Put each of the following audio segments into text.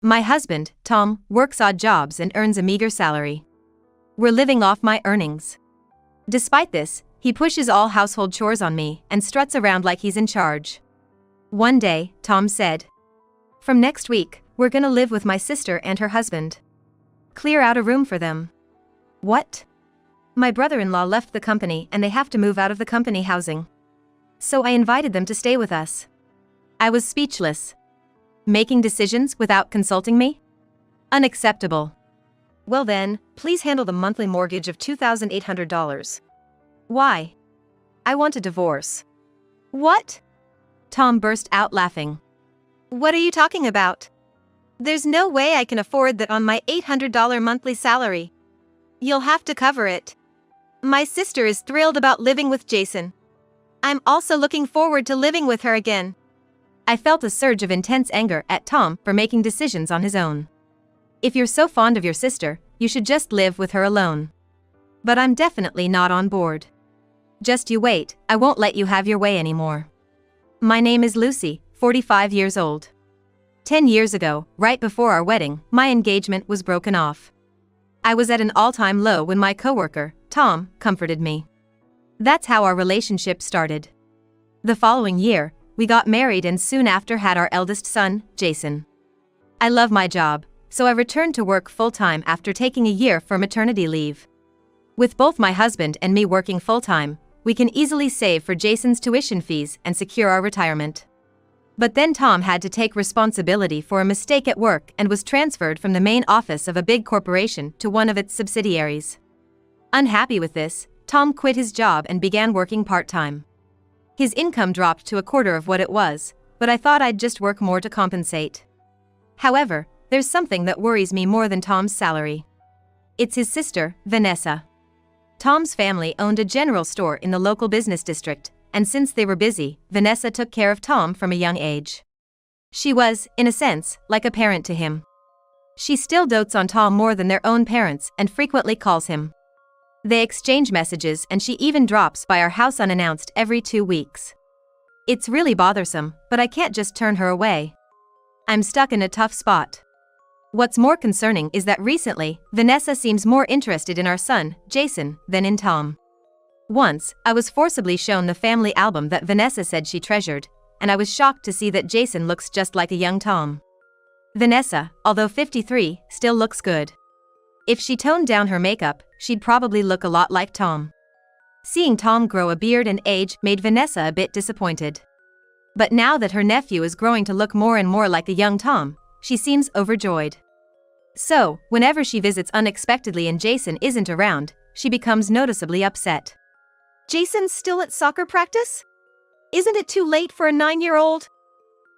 My husband, Tom, works odd jobs and earns a meager salary. We're living off my earnings. Despite this, he pushes all household chores on me and struts around like he's in charge. One day, Tom said, "From next week, we're gonna live with my sister and her husband. Clear out a room for them." What? My brother-in-law left the company and they have to move out of the company housing. So I invited them to stay with us. I was speechless. Making decisions without consulting me? Unacceptable. Well then, please handle the monthly mortgage of $2,800. Why? I want a divorce. What? Tom burst out laughing. What are you talking about? There's no way I can afford that on my $800 monthly salary. You'll have to cover it. My sister is thrilled about living with Jason. I'm also looking forward to living with her again. I felt a surge of intense anger at Tom for making decisions on his own. If you're so fond of your sister, you should just live with her alone. But I'm definitely not on board. Just you wait, I won't let you have your way anymore. My name is Lucy, 45 years old. 10 years ago, right before our wedding, my engagement was broken off. I was at an all-time low when my coworker, Tom, comforted me. That's how our relationship started. The following year, we got married and soon after had our eldest son, Jason. I love my job, so I returned to work full-time after taking a year for maternity leave. With both my husband and me working full-time, we can easily save for Jason's tuition fees and secure our retirement. But then Tom had to take responsibility for a mistake at work and was transferred from the main office of a big corporation to one of its subsidiaries. Unhappy with this, Tom quit his job and began working part-time. His income dropped to a quarter of what it was, but I thought I'd just work more to compensate. However, there's something that worries me more than Tom's salary. It's his sister, Vanessa. Tom's family owned a general store in the local business district, and since they were busy, Vanessa took care of Tom from a young age. She was, in a sense, like a parent to him. She still dotes on Tom more than their own parents and frequently calls him. They exchange messages and she even drops by our house unannounced every 2 weeks. It's really bothersome, but I can't just turn her away. I'm stuck in a tough spot. What's more concerning is that recently, Vanessa seems more interested in our son, Jason, than in Tom. Once, I was forcibly shown the family album that Vanessa said she treasured, and I was shocked to see that Jason looks just like a young Tom. Vanessa, although 53, still looks good. If she toned down her makeup, she'd probably look a lot like Tom. Seeing Tom grow a beard and age made Vanessa a bit disappointed. But now that her nephew is growing to look more and more like a young Tom, she seems overjoyed. So, whenever she visits unexpectedly and Jason isn't around, she becomes noticeably upset. Jason's still at soccer practice? Isn't it too late for a 9-year-old?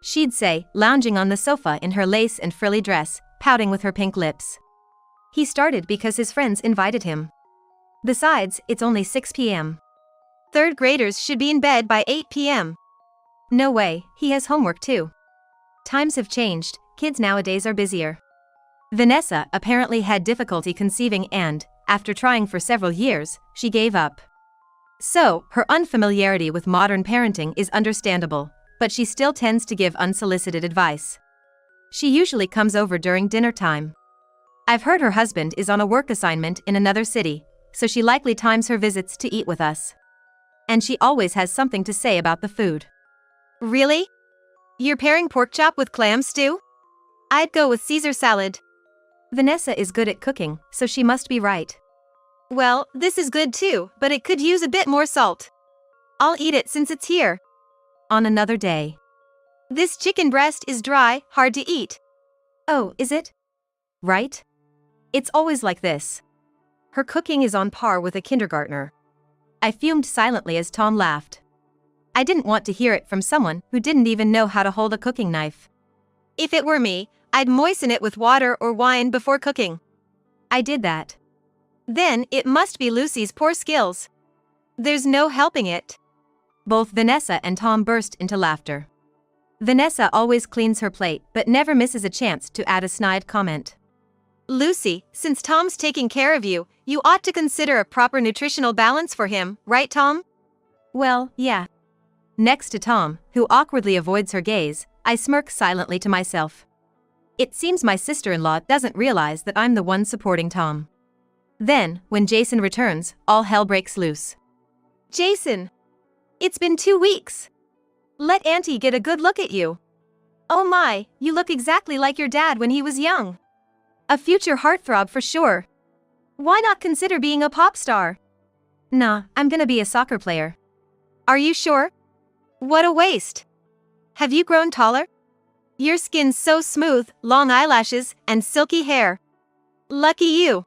She'd say, lounging on the sofa in her lace and frilly dress, pouting with her pink lips. He started because his friends invited him. Besides, it's only 6 p.m. Third graders should be in bed by 8 p.m. No way, he has homework too. Times have changed, kids nowadays are busier. Vanessa apparently had difficulty conceiving and, after trying for several years, she gave up. So, her unfamiliarity with modern parenting is understandable, but she still tends to give unsolicited advice. She usually comes over during dinner time. I've heard her husband is on a work assignment in another city, so she likely times her visits to eat with us. And she always has something to say about the food. Really? You're pairing pork chop with clam stew? I'd go with Caesar salad. Vanessa is good at cooking, so she must be right. Well, this is good too, but it could use a bit more salt. I'll eat it since it's here. On another day. This chicken breast is dry, hard to eat. Oh, is it? Right? It's always like this. Her cooking is on par with a kindergartner. I fumed silently as Tom laughed. I didn't want to hear it from someone who didn't even know how to hold a cooking knife. If it were me, I'd moisten it with water or wine before cooking. I did that. Then it must be Lucy's poor skills. There's no helping it. Both Vanessa and Tom burst into laughter. Vanessa always cleans her plate but never misses a chance to add a snide comment. Lucy, since Tom's taking care of you, you ought to consider a proper nutritional balance for him, right Tom? Well, yeah. Next to Tom, who awkwardly avoids her gaze, I smirk silently to myself. It seems my sister-in-law doesn't realize that I'm the one supporting Tom. Then, when Jason returns, all hell breaks loose. Jason! It's been 2 weeks. Let Auntie get a good look at you. Oh my, you look exactly like your dad when he was young. A future heartthrob for sure. Why not consider being a pop star? Nah, I'm gonna be a soccer player. Are you sure? What a waste. Have you grown taller? Your skin's so smooth, long eyelashes, and silky hair. Lucky you.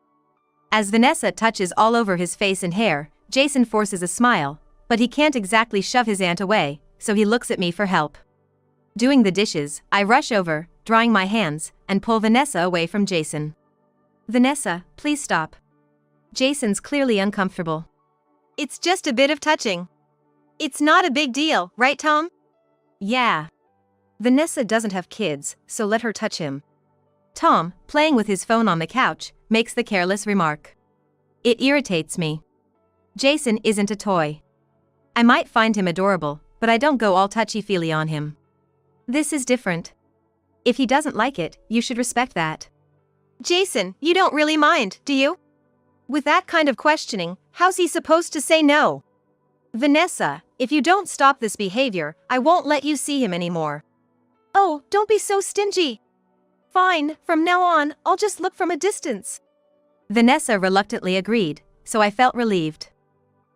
As Vanessa touches all over his face and hair, Jason forces a smile, but he can't exactly shove his aunt away, so he looks at me for help. Doing the dishes, I rush over, drying my hands, and pull Vanessa away from Jason. Vanessa, please stop. Jason's clearly uncomfortable. It's just a bit of touching. It's not a big deal, right, Tom? Yeah. Vanessa doesn't have kids, so let her touch him. Tom, playing with his phone on the couch, makes the careless remark. It irritates me. Jason isn't a toy. I might find him adorable, but I don't go all touchy-feely on him. This is different. If he doesn't like it, you should respect that. Jason, you don't really mind, do you? With that kind of questioning, how's he supposed to say no? Vanessa, if you don't stop this behavior, I won't let you see him anymore. Oh, don't be so stingy. Fine, from now on, I'll just look from a distance. Vanessa reluctantly agreed, so I felt relieved.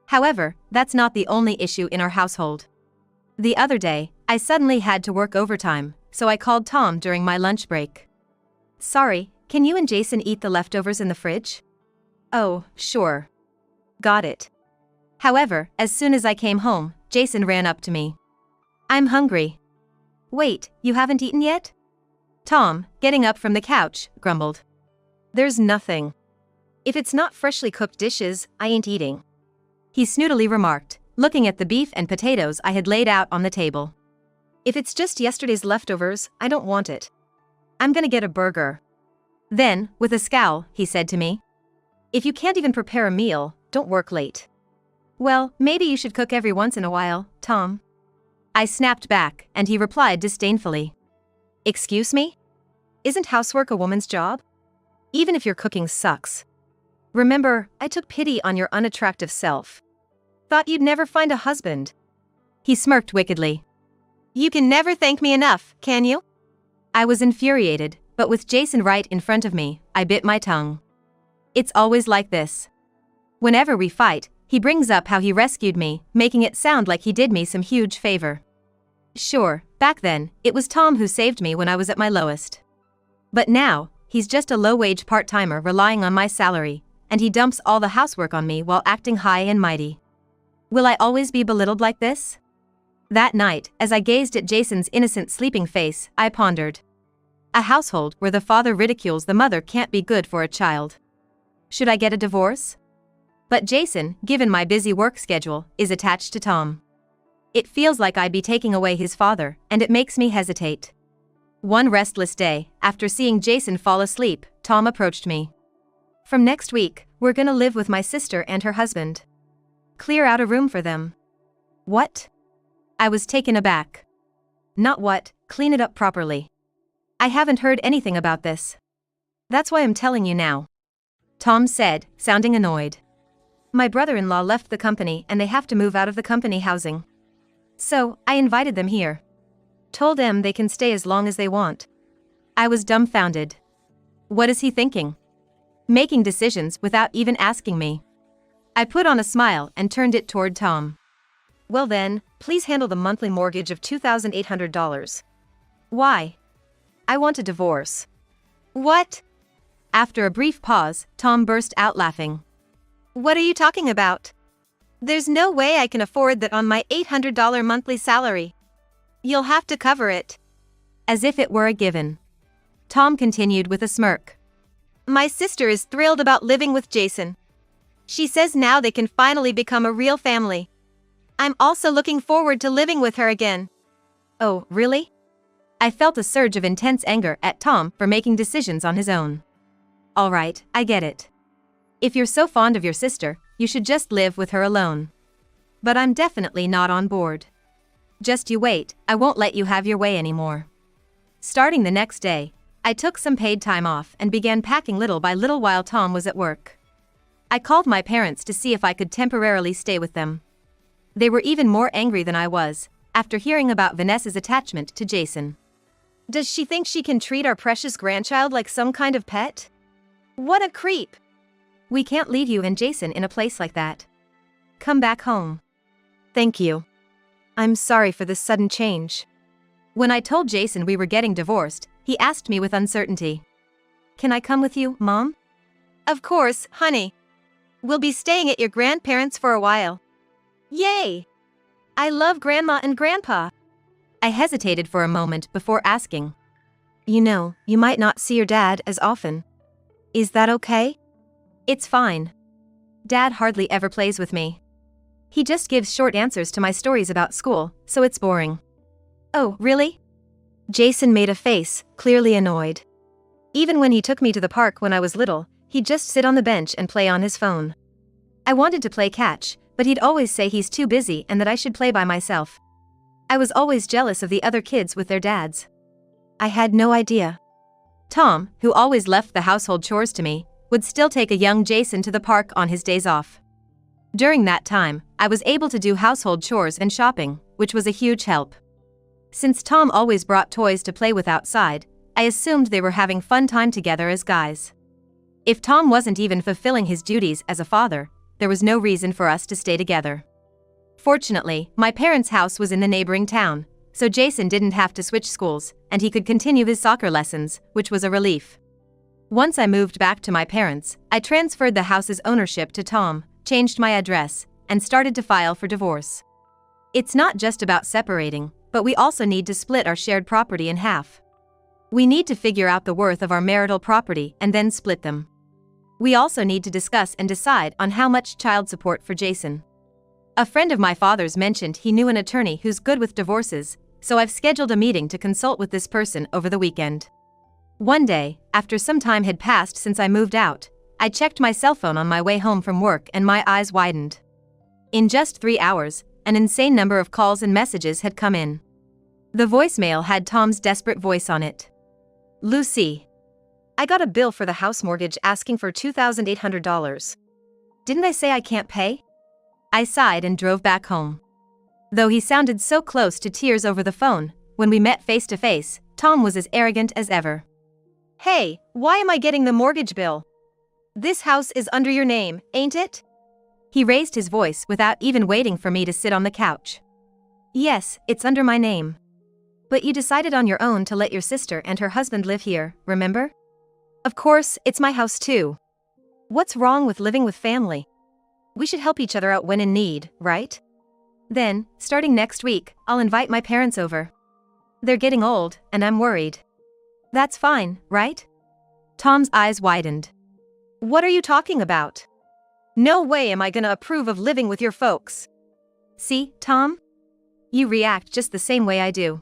However, that's not the only issue in our household. The other day, I suddenly had to work overtime, so I called Tom during my lunch break. Sorry, can you and Jason eat the leftovers in the fridge? Oh, sure. Got it. However, as soon as I came home, Jason ran up to me. I'm hungry. Wait, you haven't eaten yet? Tom, getting up from the couch, grumbled. There's nothing. If it's not freshly cooked dishes, I ain't eating. He snootily remarked, looking at the beef and potatoes I had laid out on the table. If it's just yesterday's leftovers, I don't want it. I'm gonna get a burger. Then, with a scowl, he said to me, if you can't even prepare a meal, don't work late. Well, maybe you should cook every once in a while, Tom. I snapped back, and he replied disdainfully. Excuse me? Isn't housework a woman's job? Even if your cooking sucks. Remember, I took pity on your unattractive self. Thought you'd never find a husband. He smirked wickedly. You can never thank me enough, can you? I was infuriated, but with Jason right in front of me, I bit my tongue. It's always like this. Whenever we fight, he brings up how he rescued me, making it sound like he did me some huge favor. Sure, back then, it was Tom who saved me when I was at my lowest. But now, he's just a low-wage part-timer relying on my salary, and he dumps all the housework on me while acting high and mighty. Will I always be belittled like this? That night, as I gazed at Jason's innocent sleeping face, I pondered. A household where the father ridicules the mother can't be good for a child. Should I get a divorce? But Jason, given my busy work schedule, is attached to Tom. It feels like I'd be taking away his father, and it makes me hesitate. One restless day, after seeing Jason fall asleep, Tom approached me. From next week, we're gonna live with my sister and her husband. Clear out a room for them. What? I was taken aback. Not what, clean it up properly. I haven't heard anything about this. That's why I'm telling you now. Tom said, sounding annoyed. My brother-in-law left the company and they have to move out of the company housing. So, I invited them here. Told them they can stay as long as they want. I was dumbfounded. What is he thinking? Making decisions without even asking me. I put on a smile and turned it toward Tom. Well then, please handle the monthly mortgage of $2,800. Why? I want a divorce. What? After a brief pause, Tom burst out laughing. What are you talking about? There's no way I can afford that on my $800 monthly salary. You'll have to cover it. As if it were a given. Tom continued with a smirk. My sister is thrilled about living with Jason. She says now they can finally become a real family. I'm also looking forward to living with her again. Oh, really? I felt a surge of intense anger at Tom for making decisions on his own. All right, I get it. If you're so fond of your sister, you should just live with her alone. But I'm definitely not on board. Just you wait, I won't let you have your way anymore. Starting the next day, I took some paid time off and began packing little by little while Tom was at work. I called my parents to see if I could temporarily stay with them. They were even more angry than I was, after hearing about Vanessa's attachment to Jason. Does she think she can treat our precious grandchild like some kind of pet? What a creep! We can't leave you and Jason in a place like that. Come back home. Thank you. I'm sorry for this sudden change. When I told Jason we were getting divorced, he asked me with uncertainty. Can I come with you, Mom? Of course, honey. We'll be staying at your grandparents' for a while. Yay! I love Grandma and Grandpa. I hesitated for a moment before asking. You know, you might not see your dad as often. Is that okay? It's fine. Dad hardly ever plays with me. He just gives short answers to my stories about school, so it's boring. Oh, really? Jason made a face, clearly annoyed. Even when he took me to the park when I was little, he'd just sit on the bench and play on his phone. I wanted to play catch, but he'd always say he's too busy and that I should play by myself. I was always jealous of the other kids with their dads. I had no idea. Tom, who always left the household chores to me, would still take a young Jason to the park on his days off. During that time, I was able to do household chores and shopping, which was a huge help. Since Tom always brought toys to play with outside, I assumed they were having fun time together as guys. If Tom wasn't even fulfilling his duties as a father, there was no reason for us to stay together. Fortunately, my parents' house was in the neighboring town, so Jason didn't have to switch schools, and he could continue his soccer lessons, which was a relief. Once I moved back to my parents, I transferred the house's ownership to Tom, changed my address, and started to file for divorce. It's not just about separating, but we also need to split our shared property in half. We need to figure out the worth of our marital property and then split them. We also need to discuss and decide on how much child support for Jason. A friend of my father's mentioned he knew an attorney who's good with divorces, so I've scheduled a meeting to consult with this person over the weekend. One day, after some time had passed since I moved out, I checked my cell phone on my way home from work and my eyes widened. In just 3 hours, an insane number of calls and messages had come in. The voicemail had Tom's desperate voice on it. Lucy. I got a bill for the house mortgage asking for $2,800. Didn't I say I can't pay? I sighed and drove back home. Though he sounded so close to tears over the phone, when we met face to face, Tom was as arrogant as ever. Hey, why am I getting the mortgage bill? This house is under your name, ain't it? He raised his voice without even waiting for me to sit on the couch. Yes, it's under my name. But you decided on your own to let your sister and her husband live here, remember? Of course, it's my house too. What's wrong with living with family? We should help each other out when in need, right? Then, starting next week, I'll invite my parents over. They're getting old, and I'm worried. That's fine, right? Tom's eyes widened. What are you talking about? No way am I gonna approve of living with your folks. See, Tom? You react just the same way I do.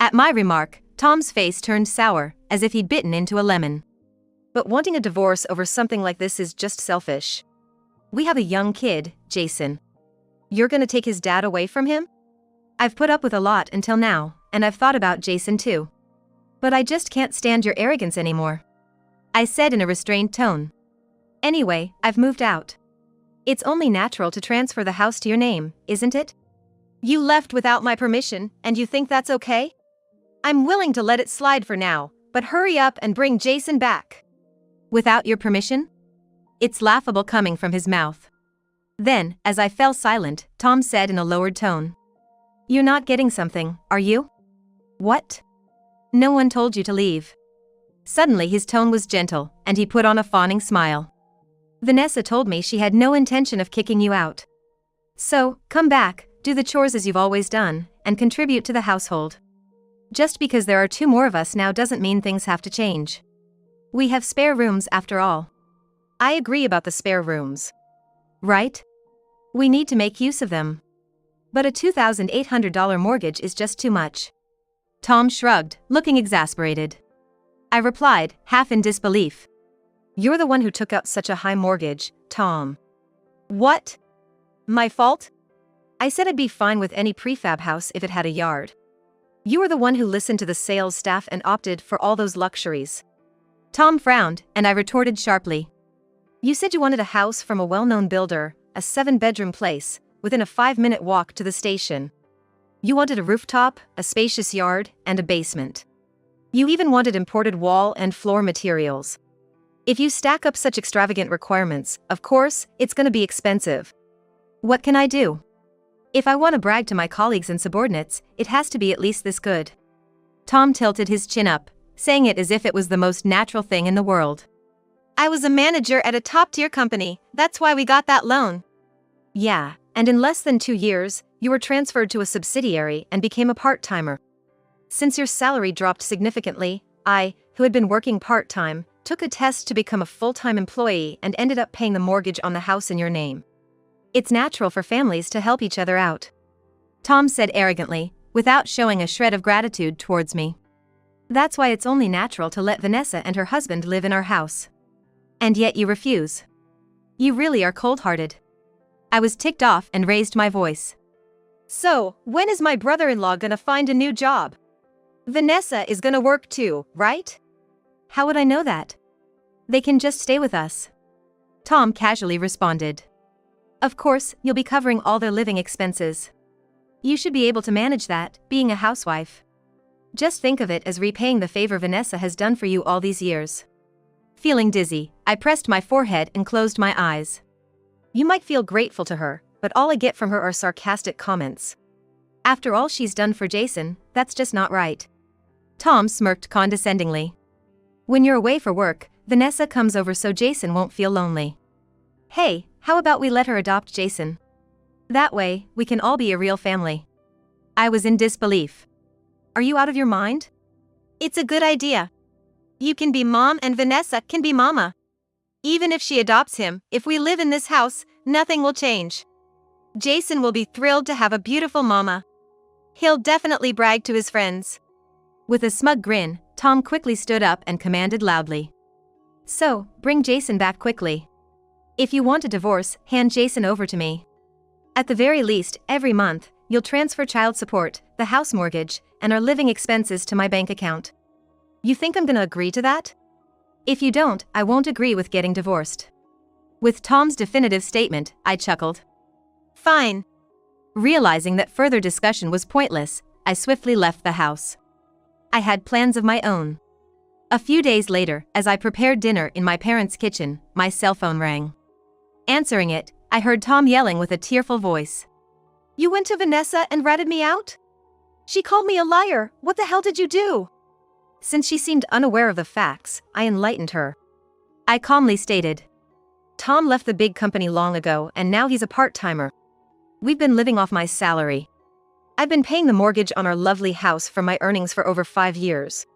At my remark, Tom's face turned sour, as if he'd bitten into a lemon. But wanting a divorce over something like this is just selfish. We have a young kid, Jason. You're gonna take his dad away from him? I've put up with a lot until now, and I've thought about Jason too. But I just can't stand your arrogance anymore. I said in a restrained tone. Anyway, I've moved out. It's only natural to transfer the house to your name, isn't it? You left without my permission, and you think that's okay? I'm willing to let it slide for now, but hurry up and bring Jason back. Without your permission? It's laughable coming from his mouth. Then, as I fell silent, Tom said in a lowered tone. You're not getting something, are you? What? No one told you to leave. Suddenly his tone was gentle, and he put on a fawning smile. Vanessa told me she had no intention of kicking you out. So, come back, do the chores as you've always done, and contribute to the household. Just because there are 2 more of us now doesn't mean things have to change. We have spare rooms after all. I agree about the spare rooms. Right? We need to make use of them. But a $2,800 mortgage is just too much. Tom shrugged, looking exasperated. I replied, half in disbelief. You're the one who took out such a high mortgage, Tom. What? My fault? I said I'd be fine with any prefab house if it had a yard. You were the one who listened to the sales staff and opted for all those luxuries. Tom frowned, and I retorted sharply. You said you wanted a house from a well-known builder, a 7-bedroom place, within a 5-minute walk to the station. You wanted a rooftop, a spacious yard, and a basement. You even wanted imported wall and floor materials. If you stack up such extravagant requirements, of course, it's gonna be expensive. What can I do? If I want to brag to my colleagues and subordinates, it has to be at least this good. Tom tilted his chin up, saying it as if it was the most natural thing in the world. I was a manager at a top-tier company, that's why we got that loan. Yeah, and in less than 2 years, you were transferred to a subsidiary and became a part-timer. Since your salary dropped significantly, I, who had been working part-time, took a test to become a full-time employee and ended up paying the mortgage on the house in your name. It's natural for families to help each other out. Tom said arrogantly, without showing a shred of gratitude towards me. That's why it's only natural to let Vanessa and her husband live in our house. And yet you refuse. You really are cold-hearted. I was ticked off and raised my voice. So, when is my brother-in-law gonna find a new job? Vanessa is gonna work too, right? How would I know that? They can just stay with us. Tom casually responded. Of course, you'll be covering all their living expenses. You should be able to manage that, being a housewife. Just think of it as repaying the favor Vanessa has done for you all these years. Feeling dizzy, I pressed my forehead and closed my eyes. You might feel grateful to her, but all I get from her are sarcastic comments. After all she's done for Jason, that's just not right. Tom smirked condescendingly. When you're away for work, Vanessa comes over so Jason won't feel lonely. Hey, how about we let her adopt Jason? That way, we can all be a real family. I was in disbelief. Are you out of your mind? It's a good idea. You can be mom and Vanessa can be mama. Even if she adopts him, if we live in this house, nothing will change. Jason will be thrilled to have a beautiful mama. He'll definitely brag to his friends. With a smug grin, Tom quickly stood up and commanded loudly. So, bring Jason back quickly. If you want a divorce, hand Jason over to me. At the very least, every month, you'll transfer child support, the house mortgage, and our living expenses to my bank account. You think I'm gonna agree to that? If you don't, I won't agree with getting divorced. With Tom's definitive statement, I chuckled. Fine. Realizing that further discussion was pointless, I swiftly left the house. I had plans of my own. A few days later, as I prepared dinner in my parents' kitchen, my cell phone rang. Answering it, I heard Tom yelling with a tearful voice. You went to Vanessa and ratted me out? She called me a liar. What the hell did you do? Since she seemed unaware of the facts, I enlightened her. I calmly stated. Tom left the big company long ago and now he's a part-timer. We've been living off my salary. I've been paying the mortgage on our lovely house from my earnings for over 5 years.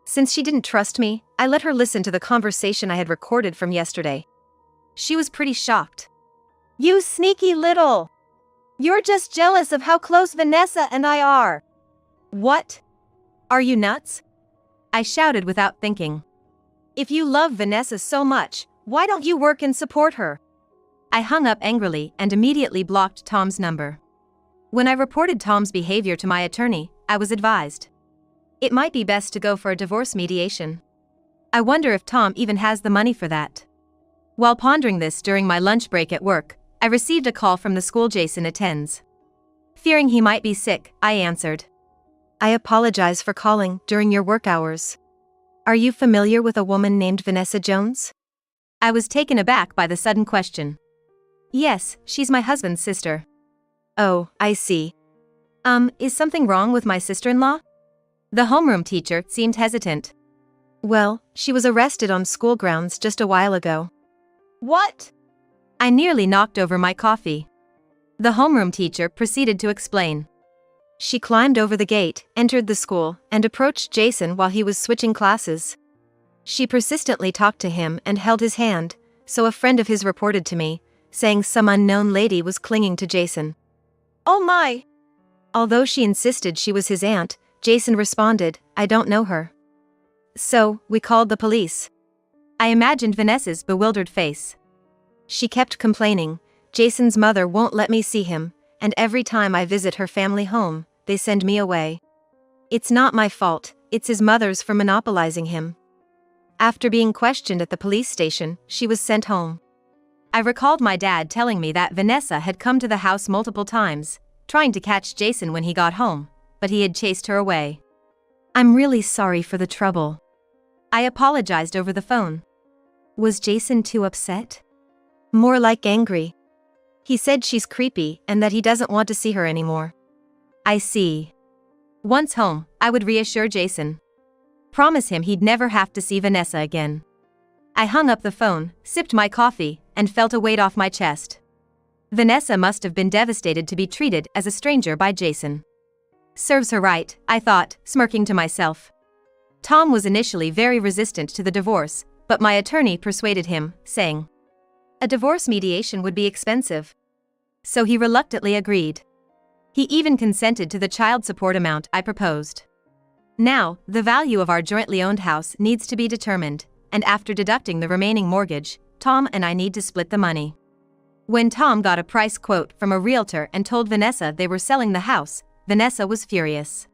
Since she didn't trust me, I let her listen to the conversation I had recorded from yesterday. She was pretty shocked. You sneaky little! You're just jealous of how close Vanessa and I are. What? Are you nuts? I shouted without thinking. If you love Vanessa so much, why don't you work and support her? I hung up angrily and immediately blocked Tom's number. When I reported Tom's behavior to my attorney, I was advised. It might be best to go for a divorce mediation. I wonder if Tom even has the money for that. While pondering this during my lunch break at work, I received a call from the school Jason attends. Fearing he might be sick, I answered. I apologize for calling during your work hours. Are you familiar with a woman named Vanessa Jones? I was taken aback by the sudden question. Yes, she's my husband's sister. Oh, I see. Is something wrong with my sister-in-law? The homeroom teacher seemed hesitant. Well, she was arrested on school grounds just a while ago. What? I nearly knocked over my coffee. The homeroom teacher proceeded to explain. She climbed over the gate, entered the school, and approached Jason while he was switching classes. She persistently talked to him and held his hand, so a friend of his reported to me, saying some unknown lady was clinging to Jason. Oh my! Although she insisted she was his aunt, Jason responded, I don't know her. So, we called the police. I imagined Vanessa's bewildered face. She kept complaining, Jason's mother won't let me see him, and every time I visit her family home, they send me away. It's not my fault, it's his mother's for monopolizing him. After being questioned at the police station, she was sent home. I recalled my dad telling me that Vanessa had come to the house multiple times, trying to catch Jason when he got home, but he had chased her away. I'm really sorry for the trouble. I apologized over the phone. Was Jason too upset? More like angry. He said she's creepy and that he doesn't want to see her anymore. I see. Once home, I would reassure Jason. Promise him he'd never have to see Vanessa again. I hung up the phone, sipped my coffee, and felt a weight off my chest. Vanessa must have been devastated to be treated as a stranger by Jason. Serves her right, I thought, smirking to myself. Tom was initially very resistant to the divorce, but my attorney persuaded him, saying a divorce mediation would be expensive. So he reluctantly agreed. He even consented to the child support amount I proposed. Now, the value of our jointly owned house needs to be determined, and after deducting the remaining mortgage, Tom and I need to split the money. When Tom got a price quote from a realtor and told Vanessa they were selling the house, Vanessa was furious.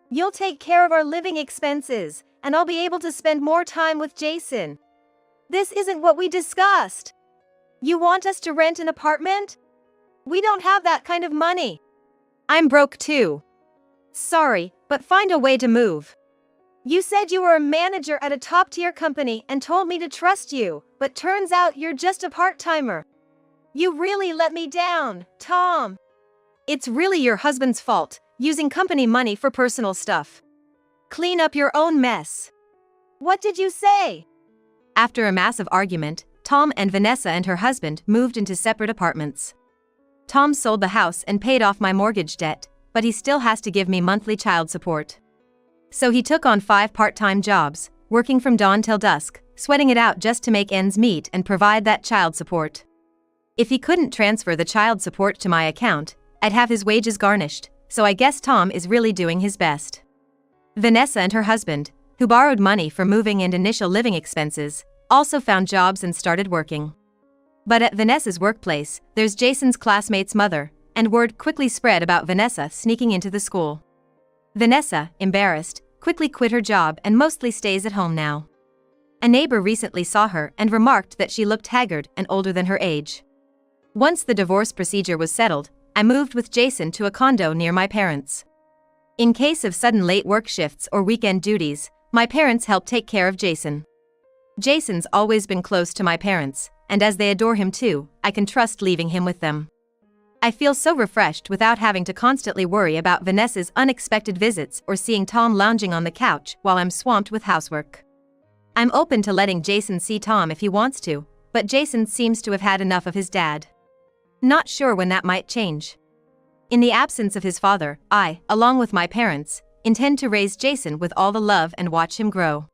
You'll take care of our living expenses, and I'll be able to spend more time with Jason. This isn't what we discussed. You want us to rent an apartment? We don't have that kind of money. I'm broke too. Sorry, but find a way to move. You said you were a manager at a top-tier company and told me to trust you, but turns out you're just a part-timer. You really let me down, Tom. It's really your husband's fault, using company money for personal stuff. Clean up your own mess. What did you say? After a massive argument, Tom and Vanessa and her husband moved into separate apartments. Tom sold the house and paid off my mortgage debt, but he still has to give me monthly child support. So he took on 5 part-time jobs, working from dawn till dusk, sweating it out just to make ends meet and provide that child support. If he couldn't transfer the child support to my account, I'd have his wages garnished, so I guess Tom is really doing his best. Vanessa and her husband, who borrowed money for moving and initial living expenses, also found jobs and started working. But at Vanessa's workplace, there's Jason's classmate's mother, and word quickly spread about Vanessa sneaking into the school. Vanessa, embarrassed, quickly quit her job and mostly stays at home now. A neighbor recently saw her and remarked that she looked haggard and older than her age. Once the divorce procedure was settled, I moved with Jason to a condo near my parents. In case of sudden late work shifts or weekend duties, my parents help take care of Jason. Jason's always been close to my parents, and as they adore him too, I can trust leaving him with them. I feel so refreshed without having to constantly worry about Vanessa's unexpected visits or seeing Tom lounging on the couch while I'm swamped with housework. I'm open to letting Jason see Tom if he wants to, but Jason seems to have had enough of his dad. Not sure when that might change. In the absence of his father, I, along with my parents, intend to raise Jason with all the love and watch him grow.